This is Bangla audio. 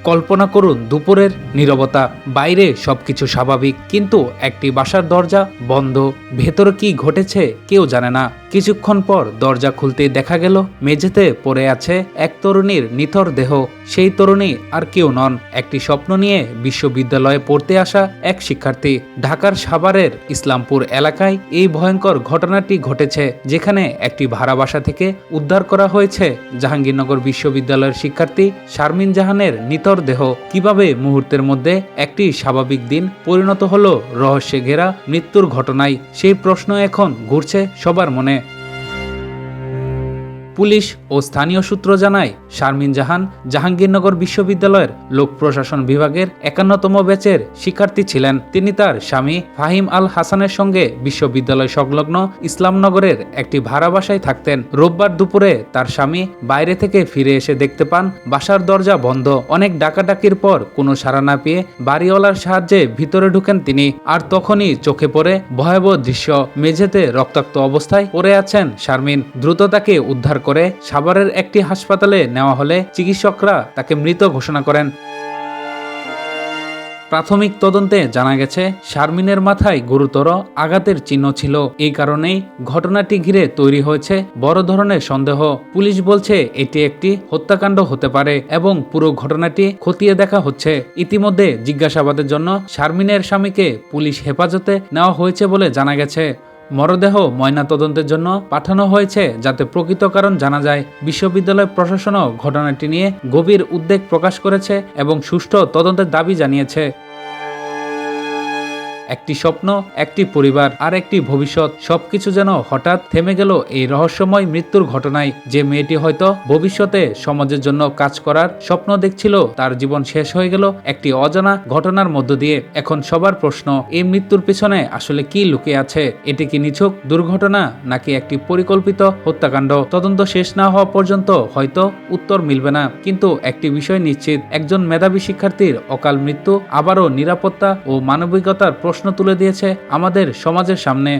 কল্পনা করুন দুপুরের নীরবতা, বাইরে সবকিছু স্বাভাবিক, কিন্তু একটি বাসার দরজা বন্ধ। ভেতরে কি ঘটেছে কেউ জানে না। কিছুক্ষণ পর দরজা খুলতেই দেখা গেল মেঝেতে পড়ে আছে এক তরুণীর নিথর দেহ। সেই তরুণী আর কেউ নন, একটি স্বপ্ন নিয়ে বিশ্ববিদ্যালয়ে পড়তে আসা এক শিক্ষার্থী। ঢাকার সাভারের ইসলামপুর এলাকায় এই ভয়ঙ্কর ঘটনাটি ঘটেছে, যেখানে একটি ভাড়া বাসা থেকে উদ্ধার করা হয়েছে জাহাঙ্গীরনগর বিশ্ববিদ্যালয়ের শিক্ষার্থী শারমিন জাহানের নিথর দেহ। কিভাবে মুহূর্তের মধ্যে একটি স্বাভাবিক দিন পরিণত হলো রহস্যে ঘেরা মৃত্যুর ঘটনায়, সেই প্রশ্ন এখন ঘুরছে সবার মনে। পুলিশ ও স্থানীয় সূত্র জানায়, শারমিন জাহান জাহাঙ্গীরনগর বিশ্ববিদ্যালয়ের লোক প্রশাসন বিভাগের 51তম ব্যাচের শিক্ষার্থী ছিলেন। তিনি তার স্বামী ফাহিম আল হাসানের সঙ্গে বিশ্ববিদ্যালয় সংলগ্ন ইসলামনগরের একটি ভাড়া বাসায় থাকতেন। রোববার দুপুরে তার স্বামী বাইরে থেকে ফিরে এসে দেখতে পান বাসার দরজা বন্ধ। অনেক ডাকাডাকির পর কোনো সাড়া না পেয়ে বাড়িওয়ালার সাহায্যে ভিতরে ঢুকেন তিনি। আর তখনই চোখে পড়ে ভয়াবহ দৃশ্য। মেঝেতে রক্তাক্ত অবস্থায় পড়ে আছেন শারমিন। দ্রুত তাকে উদ্ধার করে সাভারের একটি হাসপাতালে নেওয়া হলে চিকিৎসকরা তাকে মৃত ঘোষণা করেন। প্রাথমিক তদন্তে জানা গেছে শারমিনের মাথায় গুরুতর আঘাতের চিহ্ন ছিল। এই কারণেই ঘটনাটি ঘিরে তৈরি হয়েছে বড় ধরনের সন্দেহ। পুলিশ বলছে এটি একটি হত্যাকাণ্ড হতে পারে এবং পুরো ঘটনাটি খতিয়ে দেখা হচ্ছে। ইতিমধ্যে জিজ্ঞাসাবাদের জন্য শারমিনের স্বামীকে পুলিশ হেফাজতে নেওয়া হয়েছে বলে জানা গেছে। মরদেহ ময়নাতদন্তের জন্য পাঠানো হয়েছে যাতে প্রকৃত কারণ জানা যায়। বিশ্ববিদ্যালয় প্রশাসনও ঘটনাটি নিয়ে গভীর উদ্বেগ প্রকাশ করেছে এবং সুষ্ঠু তদন্তের দাবি জানিয়েছে। একটি স্বপ্ন, একটি পরিবার আর একটি ভবিষ্যৎ, সবকিছু যেন হঠাৎ থেমে গেল এই রহস্যময় মৃত্যুর ঘটনায়। যে মেয়েটি হয়তো ভবিষ্যতে সমাজের জন্য কাজ করার স্বপ্ন দেখছিল, তার জীবন শেষ হয়ে গেল একটি অজানা ঘটনার মধ্য দিয়ে। এখন সবার প্রশ্ন, এই মৃত্যুর পেছনে আসলে কি লুকিয়ে আছে? এটি কি নিছক দুর্ঘটনা নাকি একটি পরিকল্পিত হত্যাকাণ্ড? তদন্ত শেষ না হওয়া পর্যন্ত হয়তো উত্তর মিলবে না, কিন্তু একটি বিষয় নিশ্চিত, একজন মেধাবী শিক্ষার্থীর অকাল মৃত্যু আবারও নিরাপত্তা ও মানবিকতার প্রশ্ন তুলে দিয়েছে আমাদের সমাজের সামনে।